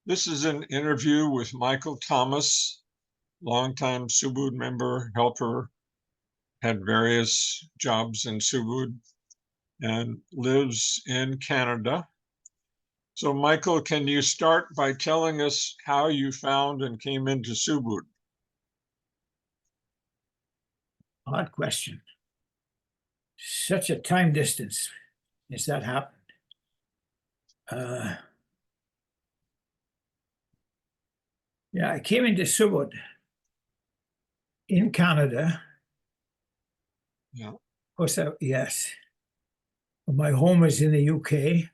This is an interview with Michael Thomas, longtime Subud member, helper, had various jobs in Subud, and lives in Canada. So, Michael, can you start by telling us how you found and came into Subud? Odd question. Such a time distance as that happened. Yeah, I came into Subud in Canada. Yeah. Of course, yes. My home is in the UK.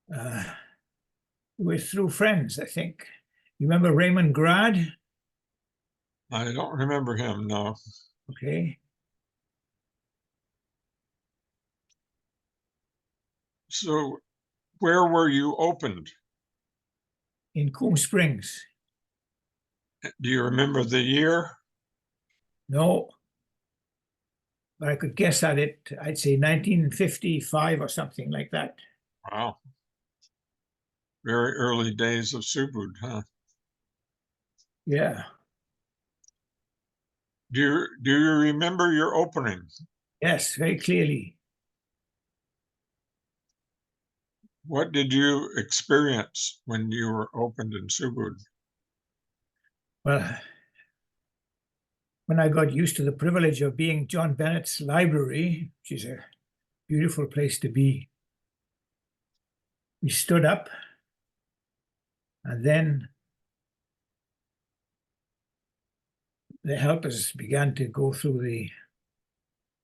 It was through friends, I think. You remember Raymond Grad? I don't remember him, no. Okay. So, where were you opened? In Coombe Springs. Do you remember the year? No. But I could guess at it. I'd say 1955 or something like that. Wow. Very early days of Subud, huh? Yeah. Do you remember your opening? Yes, very clearly. What did you experience when you were opened in Subud? Well, when I got used to the privilege of being John Bennett's library, which is a beautiful place to be, we stood up, and then the helpers began to go through the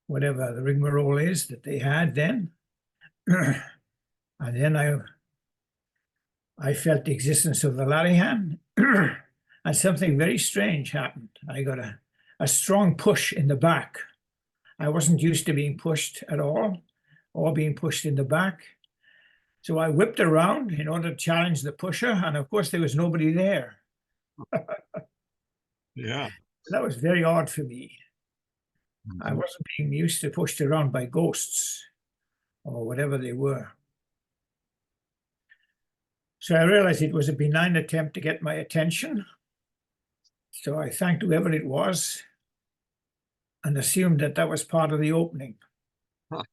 whatever the rigmarole is that they had then. And then I felt the existence of the Larihan, and something very strange happened. I got a strong push in the back. I wasn't used to being pushed at all, or being pushed in the back. So I whipped around in order to challenge the pusher, and of course there was nobody there. Yeah. That was very odd for me. I Mhm. wasn't being used to pushed around by ghosts or whatever they were. So I realized it was a benign attempt to get my attention. So I thanked whoever it was and assumed that that was part of the opening. Huh.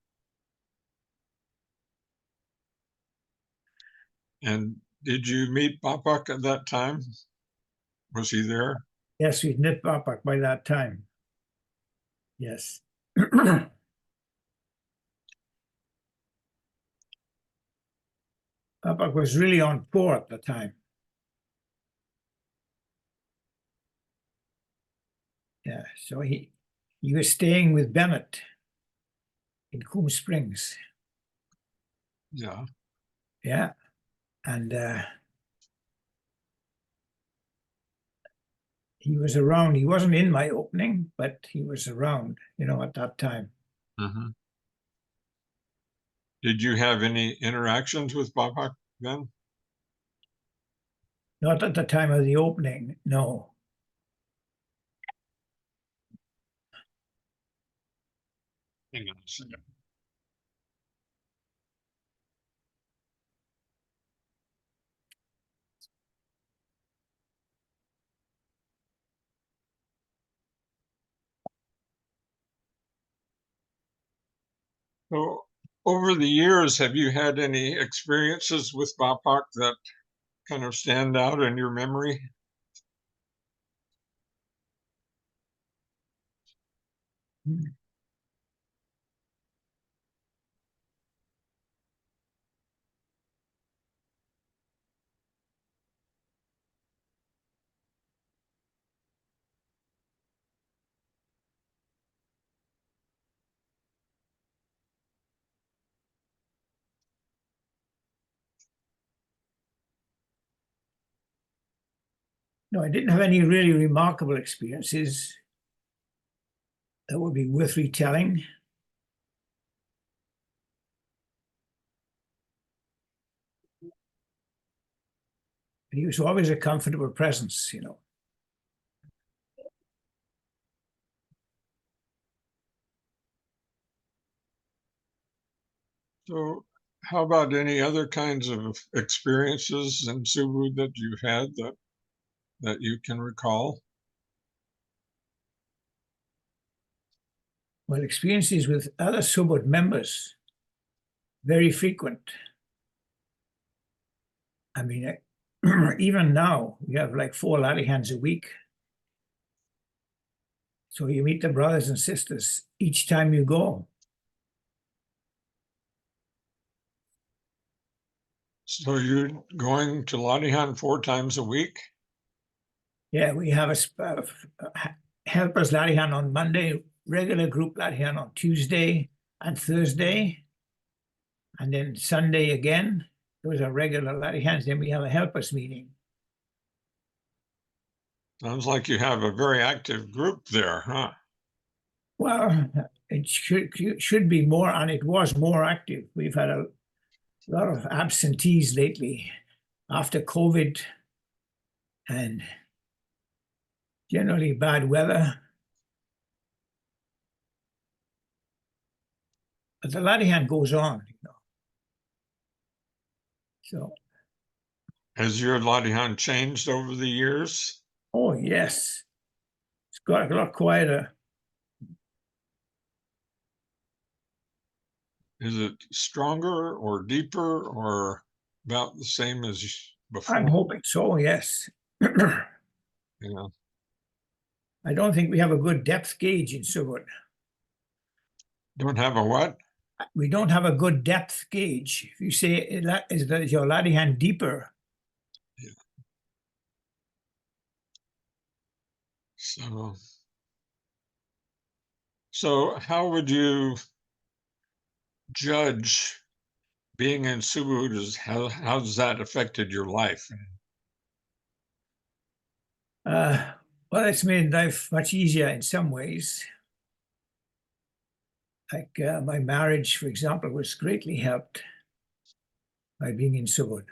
And did you meet Bapak at that time? Was he there? Yes, we'd knit Bapak by that time. Yes. Bapak was really on tour at the time. Yeah, so he was staying with Bennett in Coombe Springs. Yeah. Yeah, and he was around. He wasn't in my opening, but he was around, at that time. Mm-hmm. Did you have any interactions with Bapak then? Not at the time of the opening, no. Hang on a second. So, over the years, have you had any experiences with Bapak that kind of stand out in your memory? No, I didn't have any really remarkable experiences that would be worth retelling. But he was always a comfortable presence, So, how about any other kinds of experiences in Subud that you've had that you can recall? Well, experiences with other Subud members, very frequent. I mean, even now, we have like 4 laddie hands a week. So you meet the brothers and sisters each time you go. So you're going to Lottie 4 times a week? Yeah, we have helpers laddie hand on Monday, regular group laddie hand on Tuesday and Thursday. And then Sunday again, those are regular laddie hands. Then we have a helpers meeting. Sounds like you have a very active group there, huh? Well, it should be more, and it was more active. We've had a lot of absentees lately after COVID and generally bad weather. But the laddie hand goes on, you know. So, Has your Lottie changed over the years? oh yes, it's got a lot quieter. Is it stronger or deeper or about the same as I'm before? hoping so, yes. Yeah. I don't think we have a good depth gauge in Subud. Don't have a what? We don't have a good depth gauge. If you say is your laddie hand deeper, Yeah. So how would you judge being in Subud? How has that affected your life? well, it's made life much easier in some ways. Like my marriage, for example, was greatly helped by being in Subud,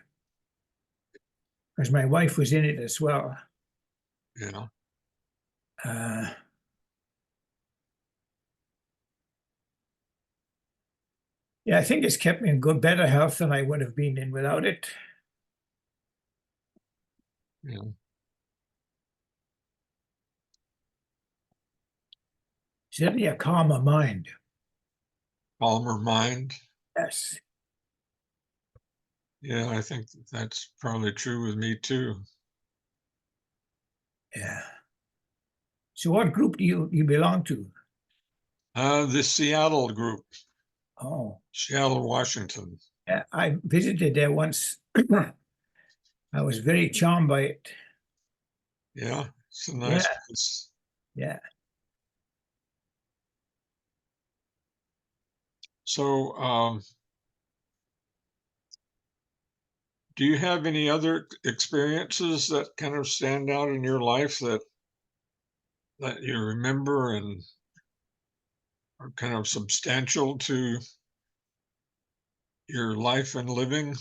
because my wife was in it as well. Yeah. Uh, yeah, I think it's kept me in better health than I would have been in without it. Yeah. Certainly a calmer mind. Calmer mind. Yes. Yeah, I think that's probably true with me too. Yeah. So what group do you belong to? The Seattle group, Oh, Seattle, Washington. yeah, I visited there once. I was very charmed by it. Yeah, it's a Yeah, nice place. yeah. So, do you have any other experiences that kind of stand out in your life that you remember and are kind of substantial to your life and living?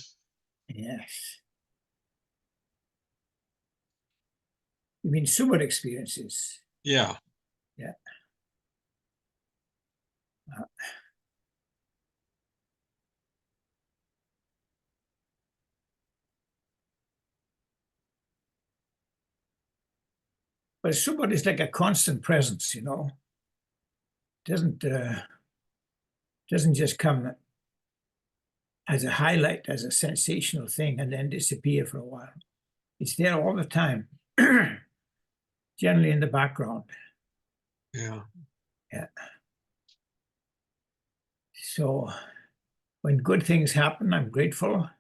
Yes. You mean Subud experiences? Yeah. Yeah. Uh, but Subud is like a constant presence, you know. Doesn't just come as a highlight, as a sensational thing, and then disappear for a while. It's there all the time, generally in the background. Yeah. Yeah. So when good things happen, I'm grateful.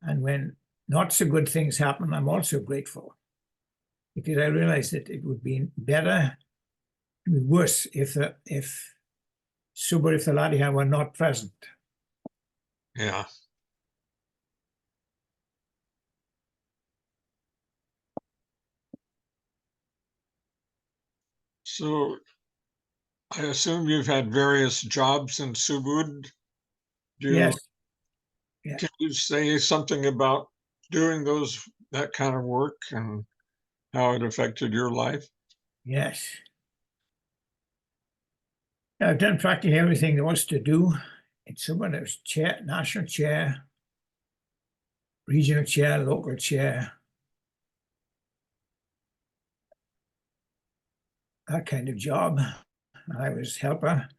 And when not so good things happen, I'm also grateful. Because I realized that it would be better, it would be worse if Subud, if the Ladihan were not present. Yeah. So I assume you've had various jobs in Subud. Yes. Yeah. Can you say something about doing that kind of work and how it affected your life? Yes. I've done practically everything there was to do And someone that was chair, national chair, regional chair, local chair, that kind of job. I was helper,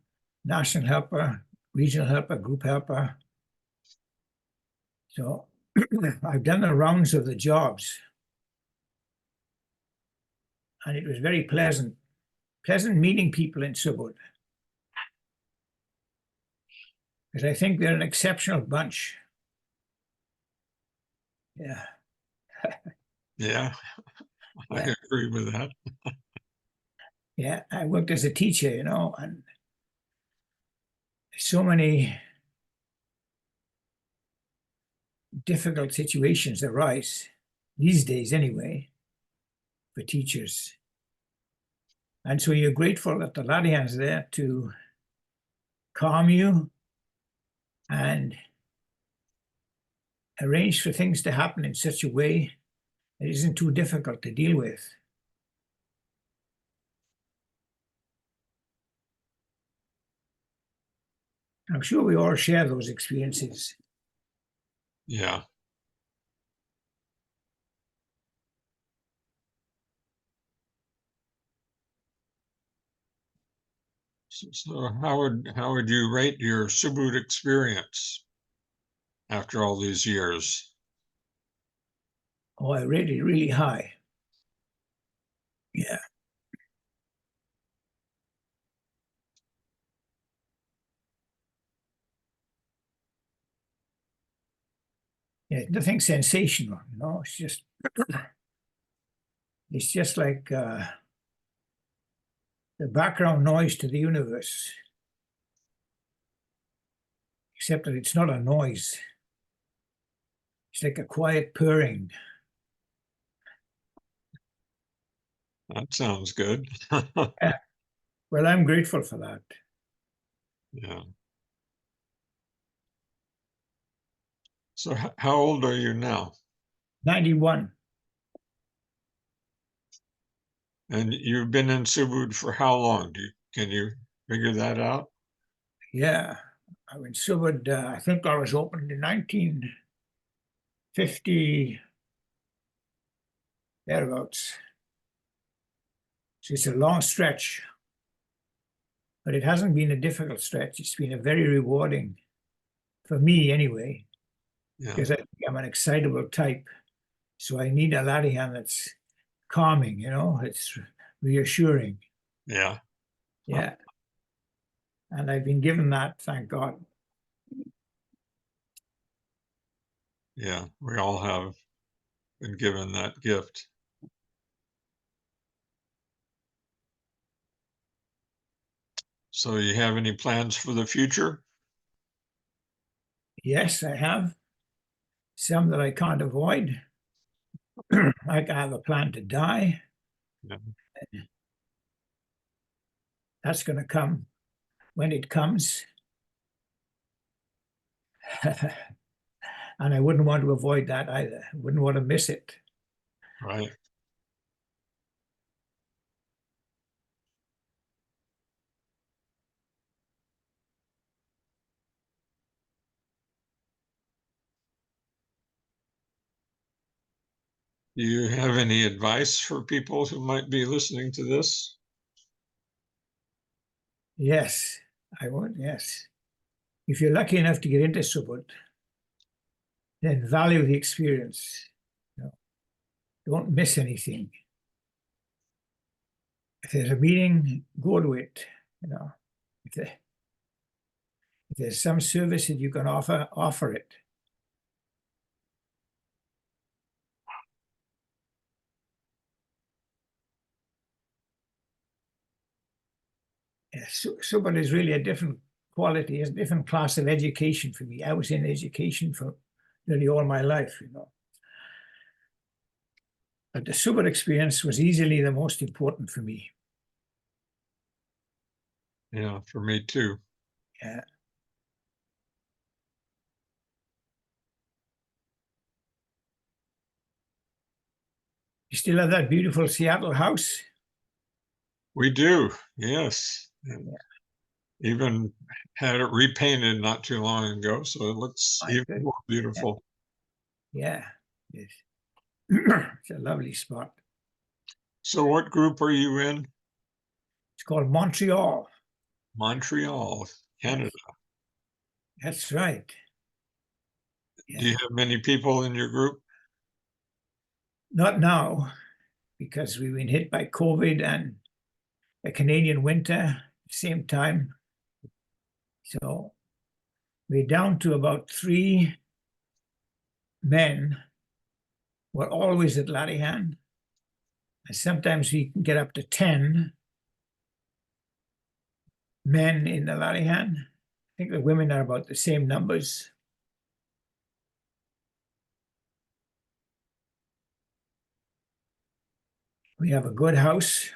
national helper, regional helper, group helper. So I've done the rounds of the jobs. And it was very pleasant meeting people in Subud. Because I think they're an exceptional bunch. Yeah. Yeah, I Yeah. agree with that. Yeah. I worked as a teacher, and so many difficult situations arise these days anyway for teachers. And so you're grateful that the Ladian's there to calm you and arrange for things to happen in such a way that isn't too difficult to deal with. I'm sure we all share those experiences. Yeah. So how would you rate your Subud experience after all these years? Oh, I rate it really high. Yeah. Yeah, nothing sensational, it's just like the background noise to the universe, except that it's not a noise. It's like a quiet purring. That sounds good. Yeah. Well, I'm grateful for that. Yeah. So how old are you now? 91. And you've been in Subud for how long? Can you figure that out? Yeah. I went Subud, I think I was opened in 1950, thereabouts. So it's a long stretch, but it hasn't been a difficult stretch. It's been a very rewarding, for me anyway, Yeah. because I'm an excitable type. So I need a Latihan that's calming, it's reassuring. Yeah. Yeah. And I've been given that, thank God. Yeah. We all have been given that gift. So you have any plans for the future? Yes, I have some that I can't avoid. Like I have a plan to die. Yeah. That's going to come when it comes. And I wouldn't want to avoid that either. I wouldn't want to miss it. Right. Do you have any advice for people who might be listening to this? Yes, I would. Yes. If you're lucky enough to get into Subud, then value the experience. Don't miss anything. If there's a meeting, go to it. If, there, if there's some service that you can offer it. Yes, Subud is really a different quality, a different class of education for me. I was in education for nearly all my life. But the Subud experience was easily the most important for me. Yeah, for me too. Yeah. You still have that beautiful Seattle house? We do. Yes. And even had it repainted not too long ago, so it looks I even think. more beautiful. Yeah, yes. It's a lovely spot. So what group are you in? It's called Montreal. Montreal, Canada. That's right. Do you Yeah. have many people in your group? Not now, because we've been hit by COVID and a Canadian winter at the same time. So we're down to about 3 men. We're always at Larihan. And sometimes we can get up to 10 men in the Larihan. I think the women are about the same numbers. We have a good house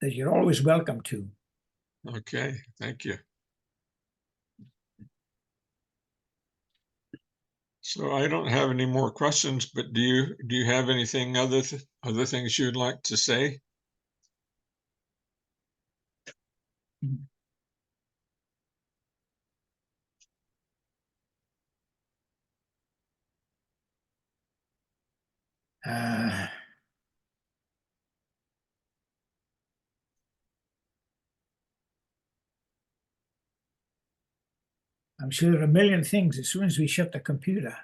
that you're always welcome to. Okay, thank you. So I don't have any more questions, but do you have anything other things you'd like to say? Uh, I'm sure there are a million things as soon as we shut the computer.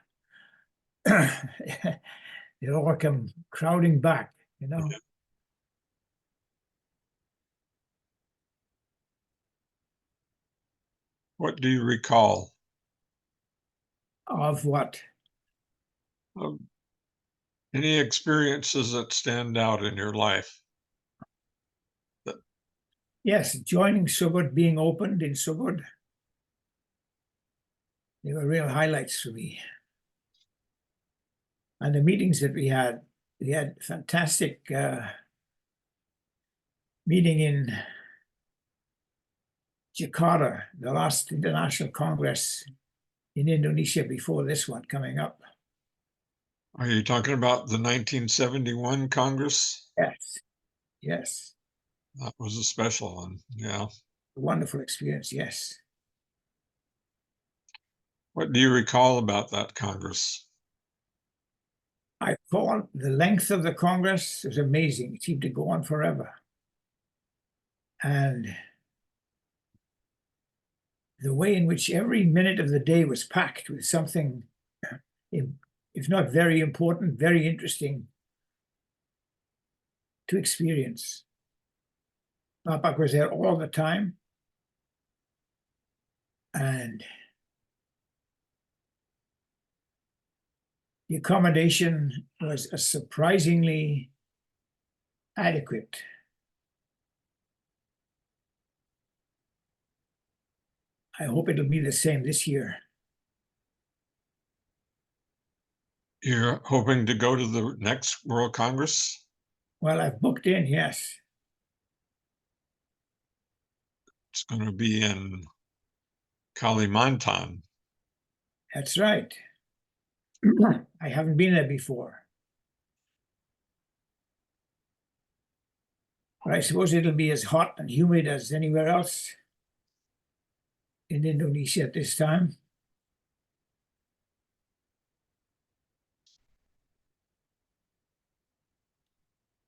They all come crowding back, you know. What do you recall? Of what? Of any experiences that stand out in your life? Yes, joining Subud, being opened in Subud. They were real highlights for me. And the meetings that we had fantastic meeting in Jakarta, the last international congress in Indonesia before this one coming up. Are you talking about the 1971 Congress? Yes, yes. That was a special one, yeah. A wonderful experience, yes. What do you recall about that Congress? I thought the length of the Congress was amazing. It seemed to go on forever. And the way in which every minute of the day was packed with something, if not very important, very interesting to experience. Papa was there all the time. And the accommodation was surprisingly adequate. I hope it'll be the same this year. You're hoping to go to the next World Congress? Well, I've booked in, yes. It's going to be in Kalimantan. That's right. I haven't been there before. But I suppose it'll be as hot and humid as anywhere else in Indonesia at this time.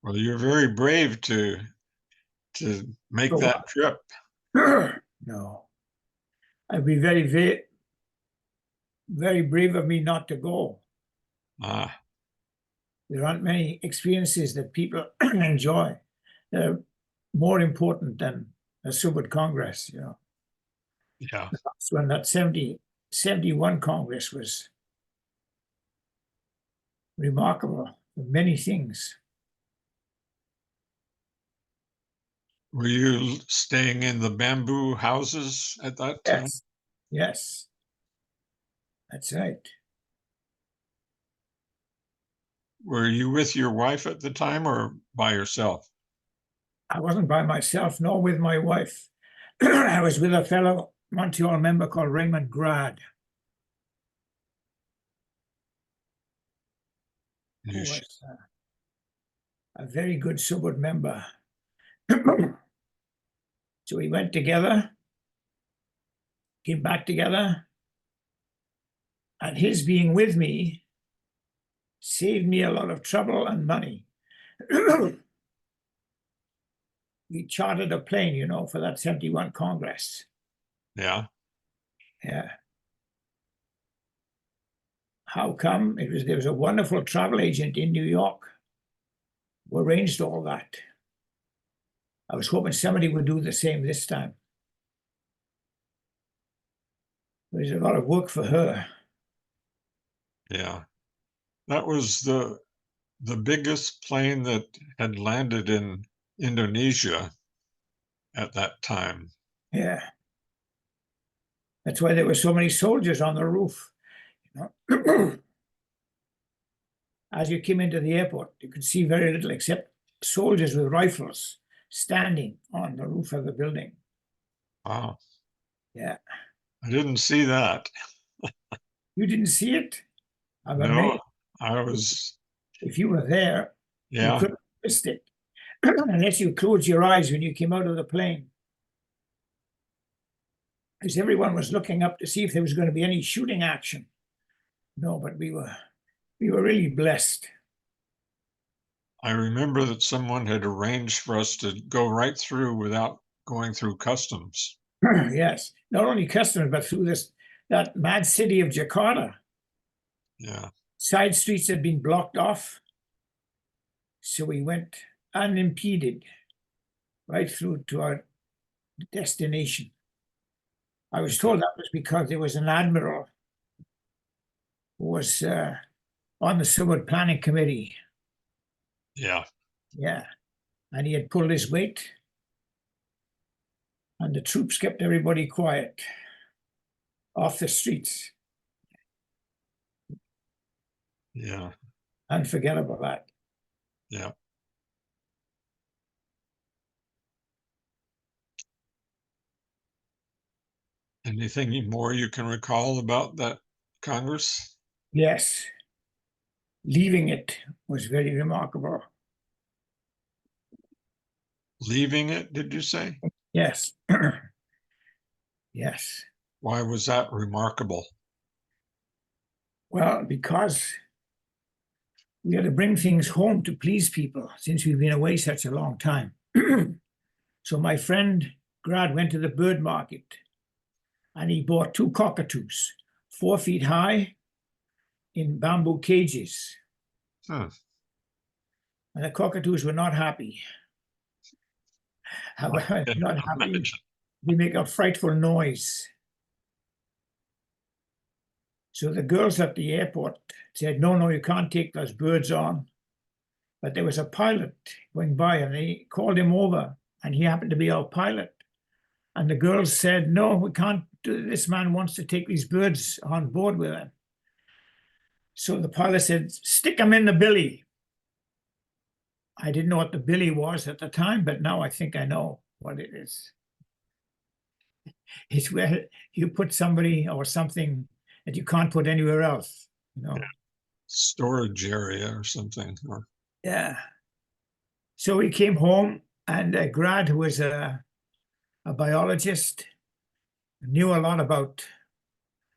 Well, you're very brave to make that trip. No, I'd be very, very, very brave of me not to go. Ah, There aren't many experiences that people enjoy that are more important than a Subud Congress, you know. yeah. That's when that 71 Congress was remarkable for many things. Were you staying in the bamboo houses at that time? Yes, yes, that's right. Were you with your wife at the time or by yourself? I wasn't by myself, nor with my wife. I was with a fellow Montreal member called Raymond Grad, who You was a very good Subud member. So we went together, came back together, and his being with me saved me a lot of trouble and money. We chartered a plane, for that 71 Congress. Yeah. Yeah. How come? There was a wonderful travel agent in New York who arranged all that. I was hoping somebody would do the same this time. There's a lot of work for her. Yeah. That was the biggest plane that had landed in Indonesia at that time. Yeah. That's why there were so many soldiers on the roof. As you came into the airport, you could see very little except soldiers with rifles standing on the roof of the building. Wow. Yeah. I didn't see that. You didn't see it? I'm No, amazed. I was, If you were there, you yeah, couldn't have missed it unless you closed your eyes when you came out of the plane. Because everyone was looking up to see if there was going to be any shooting action. No, but we were really blessed. I remember that someone had arranged for us to go right through without going through customs. Yes, not only customs, but through that mad city of Jakarta. Yeah. Side streets had been blocked off, so we went unimpeded right through to our destination. I was told that was because there was an admiral who was on the Subud Planning Committee. Yeah. Yeah, and he had pulled his weight, and the troops kept everybody quiet off the streets. Yeah. Unforgettable that. Yeah. Anything more you can recall about that Congress? Yes, leaving it was very remarkable. Leaving it, did you say? Yes. Yes. Why was that remarkable? Well, because we had to bring things home to please people since we've been away such a long time. So my friend Grad went to the bird market and he bought 2 cockatoos, 4 feet high in bamboo cages. Hmm. And the cockatoos were not happy. However, not happy, they make a frightful noise. So the girls at the airport said, no, you can't take those birds on. But there was a pilot going by and they called him over and he happened to be our pilot. And the girls said, no, we can't do this. Man wants to take these birds on board with him. So the pilot said, stick them in the billy. I didn't know what the billy was at the time, but now I think I know what it is. It's where you put somebody or something that you can't put anywhere else, Yeah. Storage area or something. Or... Yeah. So we came home and Grad, who was a biologist, knew a lot about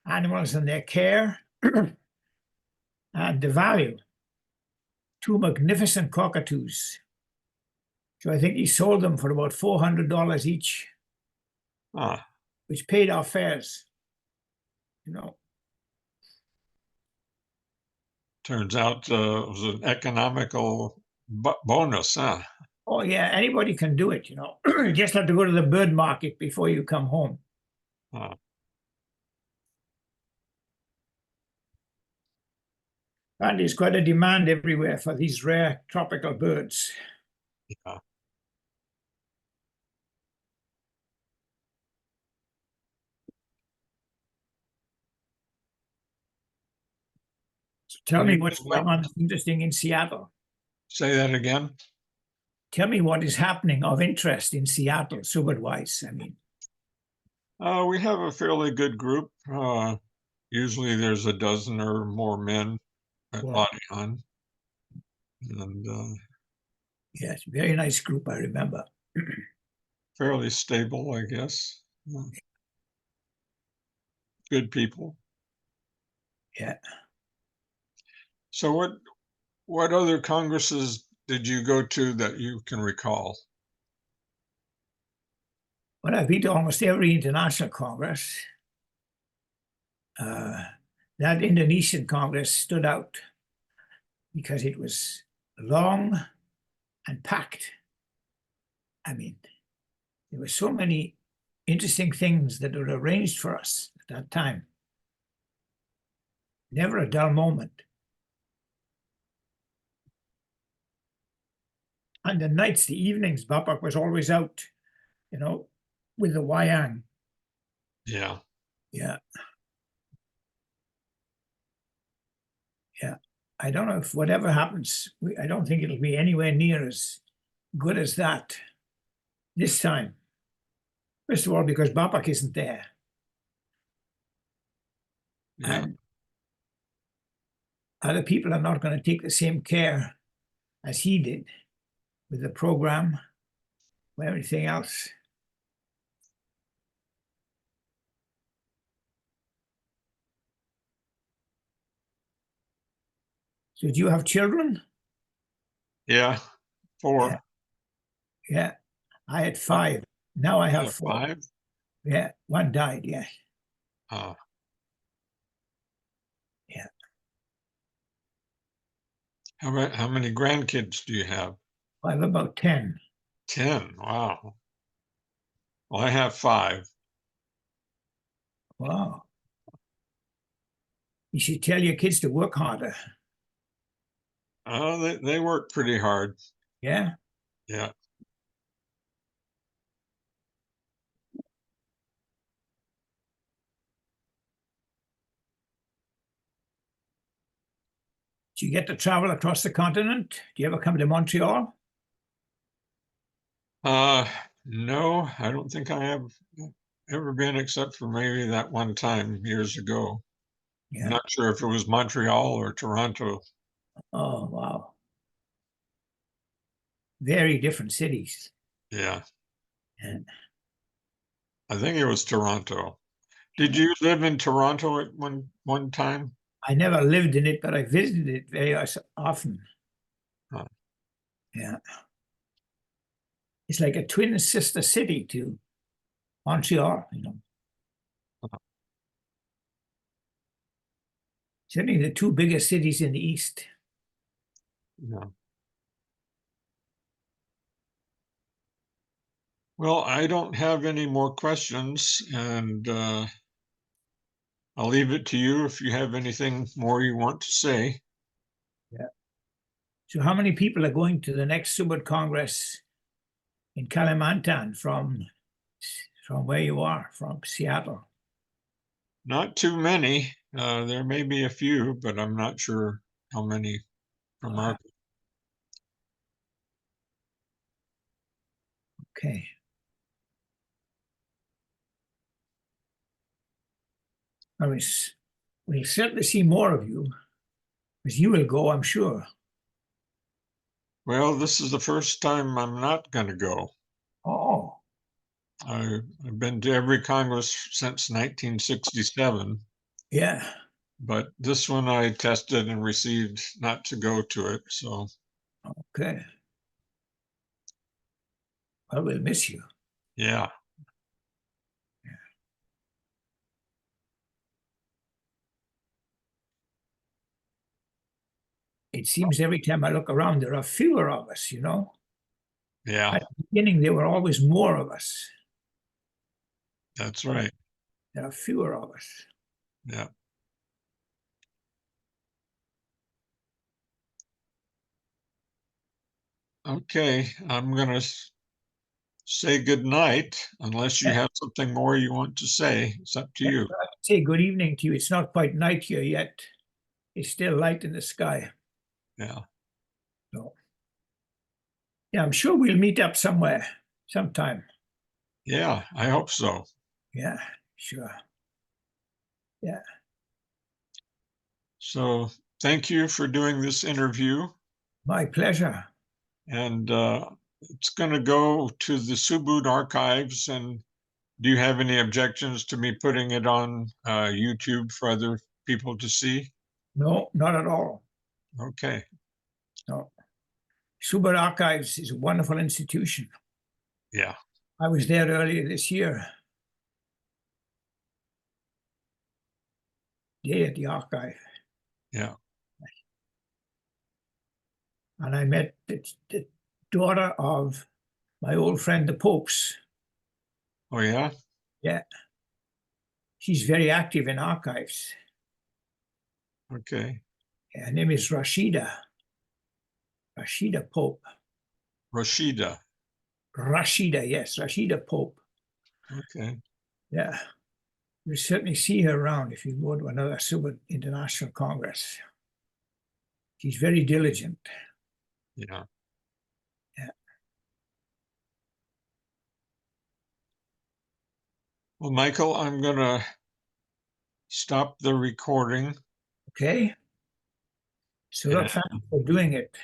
animals and their care and the value. 2 magnificent cockatoos. So I think he sold them for about $400 each, which paid our fares. Turns out it was an economical bonus, huh? Oh yeah, anybody can do it. You just have to go to the bird market before you come home. And there's quite a demand everywhere for these rare tropical birds. Yeah. So tell me what's going on that's interesting in Seattle. Say that again. Tell me what is happening of interest in Seattle, Subud-wise. I mean, we have a fairly good group. Usually there's a dozen or more men at Latian. And yes, very nice group, I remember. fairly stable, I guess. Good people. Yeah. So what other congresses did you go to that you can recall? Well, I've been to almost every international congress. That Indonesian congress stood out because it was long and packed. I mean, there were so many interesting things that were arranged for us at that time. Never a dull moment. And the nights, the evenings, Bapak was always out, with the wayang. Yeah. Yeah. Yeah. I don't know if whatever happens, I don't think it'll be anywhere near as good as that this time. First of all, because Bapak isn't there. Yeah. And other people are not going to take the same care as he did with the program or everything else. So do you have children? Yeah. 4. Yeah. Yeah. I had 5. Now I have 4. 5. Yeah. One died. Yeah. Uh, Yeah. how many grandkids do you have? I have about 10. 10. Wow. Well, I have 5. Wow. You should tell your kids to work harder. They work pretty hard. Yeah. Yeah. Do you get to travel across the continent? Do you ever come to Montreal? No, I don't think I have ever been except for maybe that one time years ago. I'm Yeah. not sure if it was Montreal or Toronto. Oh, wow. Very different cities. Yeah, And I think it was Toronto. Did you live in Toronto at one time? I never lived in it, but I visited it very often. Uh, Yeah. It's like a twin sister city to Montreal. Certainly the two biggest cities in the East. yeah. Well, I don't have any more questions, and I'll leave it to you if you have anything more you want to say. Yeah. So how many people are going to the next Subud Congress in Kalimantan from where you are, from Seattle? Not too many. There may be a few, but I'm not sure how many from our. Okay. I was, we'll certainly see more of you, because you will go, I'm sure. Well, this is the first time I'm not going to go. Oh, I've been to every Congress since 1967, yeah. but this one I tested and received not to go to it. So, Okay. I will miss you. yeah, It seems every time I look around, there are fewer of us. yeah, At the beginning, there were always more of us. that's right. There are fewer of us. Yeah. Okay, I'm going to say good night unless you Yeah. have something more you want to say. It's up to you. I say good evening to you. It's not quite night here yet. It's still light in the sky. Yeah. So, yeah, I'm sure we'll meet up somewhere, sometime. Yeah, I hope so. Yeah, sure. Yeah. So thank you for doing this interview. My pleasure. And it's gonna go to the Subud archives, and do you have any objections to me putting it on YouTube for other people to see? No, not at all. Okay, No. Subud Archives is a wonderful institution. yeah, I was there earlier this year. Day at the archive. yeah. And I met the daughter of my old friend, the Popes. Oh, yeah? Yeah. She's very active in archives. Okay. Her name is Rashida. Rashida Pope. Rashida. Rashida, yes, Rashida Pope. Okay. Yeah. You'll certainly see her around if you go to another Subud International Congress. She's very diligent. Yeah. Yeah. Well, Michael, I'm gonna stop the recording. Okay. So look, And, thanks for doing it.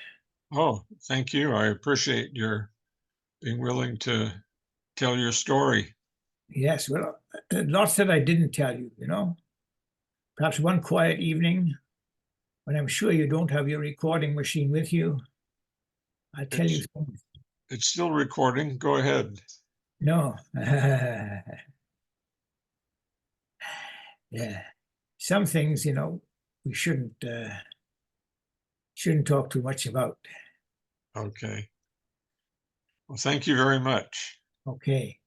oh, thank you. I appreciate your being willing to tell your story. Yes, well, lots that I didn't tell you, you know. Perhaps one quiet evening when I'm sure you don't have your recording machine with you, I'll tell you It's things. it's still recording. Go ahead. No. Yeah. Some things, you know, we shouldn't talk too much about. Okay. Well, thank you very much. Okay.